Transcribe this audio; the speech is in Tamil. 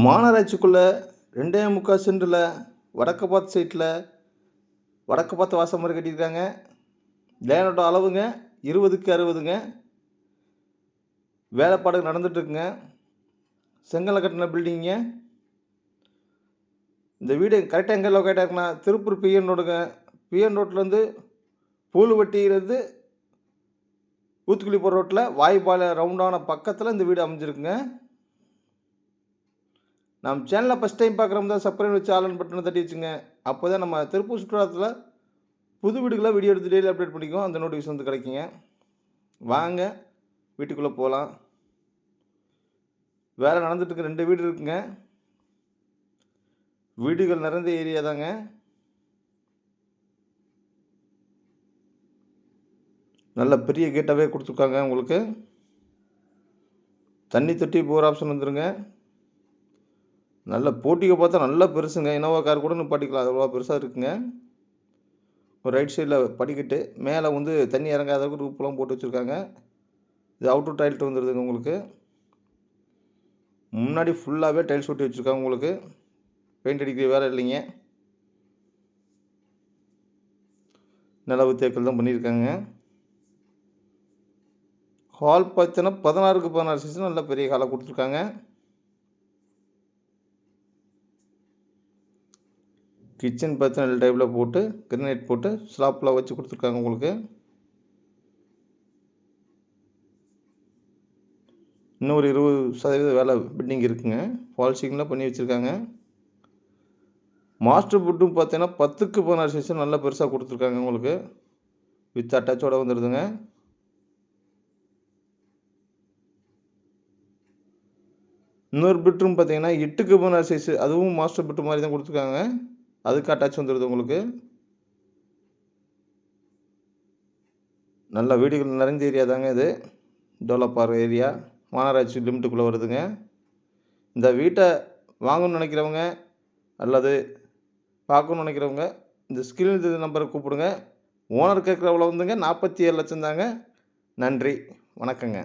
மாநகராட்சிக்குள்ள 2 1/4 சென்டில் வடக்கு பார்த்த சைட்டில் வடக்கு பார்த்த வாசல் கட்டியிருக்காங்க. லேனோட அளவுங்க 20க்கு 60ங்க. வேலைப்பாடு நடந்துட்டுருக்குங்க. செங்கல்ல கட்டின பில்டிங்க. இந்த வீடு கரெக்டாக எங்கே லொக்கேட் ஆகுதுன்னா திருப்பூர் பிஎன் ரோடுங்க. பிஎன் ரோட்லேருந்து பூலுவட்டியிலேருந்து ஊத்துக்குளி போகிற ரோட்டில் வாய்ப்பால ரவுண்டான பக்கத்தில் இந்த வீடு அமைஞ்சிருக்குங்க. நம்ம சேனலை ஃபஸ்ட் டைம் பார்க்குறவங்க தான் சப்ஸ்கிரைப் வச்சு ஆல் பட்டனை தட்டி வச்சுங்க. அப்போ தான் நம்ம திருப்பூர் சுற்றுலாத்தில் புது வீடுகளாக வீடியோ எடுத்து டெய்லி அப்டேட் பண்ணிக்குவோம். அந்த நோட்டிஃபிகேஷன் வந்து கிடைக்குங்க. வாங்க வீட்டுக்குள்ளே போகலாம். வேலை நடந்துட்டுருக்கு. 2 வீடு இருக்குங்க. வீடுகள் நிறைந்த ஏரியா தாங்க. நல்ல பெரிய கேட்டாகவே கொடுத்துருக்காங்க. உங்களுக்கு தண்ணி தொட்டி போகிற ஆப்ஷன் வந்துருங்க. நல்ல போட்டியை பார்த்தா நல்லா பெருசுங்க. இனோவா கார் கூட நிப்பாட்டிக்கலாம். அவ்வளோ பெருசாக இருக்குங்க. ஒரு ரைட் சைடில் படிக்கட்டு மேலே வந்து தண்ணி இறங்காத அளவுக்கு ரூப்லாம் போட்டு வச்சுருக்காங்க. இது அவுட்டர் டாய்லெட் வந்துடுதுங்க. உங்களுக்கு முன்னாடி ஃபுல்லாகவே டைல்ஸ் ஒட்டி வச்சுருக்காங்க. உங்களுக்கு பெயிண்ட் அடிக்கிற வேலை இல்லைங்க. நிலவு தேக்கல் தான் பண்ணியிருக்காங்க. ஹால் பார்த்தீங்கன்னா 16க்கு 16 சைஸ் நல்ல பெரிய ஹாலாக கொடுத்துருக்காங்க. கிச்சன் பார்த்தீங்கன்னா நல்ல டைப்பில் போட்டு கிரனைட் போட்டு ஸ்லாப்லாம் வச்சு கொடுத்துருக்காங்க. உங்களுக்கு இன்னும் ஒரு 20% வேலை பெண்டிங் இருக்குங்க. ஃபால் சீலிங்லாம் பண்ணி வச்சுருக்காங்க. மாஸ்டர் பெட்ரூம் பார்த்தீங்கன்னா 10க்கு 16 சைஸ் நல்லா பெருசாக கொடுத்துருக்காங்க. உங்களுக்கு வித் அட்டாச்சோடு வந்துடுதுங்க. இன்னொரு பெட்ரூம் பார்த்தீங்கன்னா 8க்கு 16 சைஸ், அதுவும் மாஸ்டர் பெட்ரூம் மாதிரி தான் கொடுத்துருக்காங்க. அதுக்கு அட்டாச் வந்துடுது. உங்களுக்கு நல்ல வீடுகள் நிறைந்த ஏரியா தாங்க. இது டெவலப் ஆகிற ஏரியா. மாநகராட்சி லிமிட்டுக்குள்ளே வருதுங்க. இந்த வீட்டை வாங்கணும்னு நினைக்கிறவங்க அல்லது பார்க்கணும்னு நினைக்கிறவங்க இந்த ஸ்கிரீன் நம்பரை கூப்பிடுங்க. ஓனர் கேட்குற அவ்வளோ வந்துங்க 47 லட்சம் தாங்க. நன்றி, வணக்கங்க.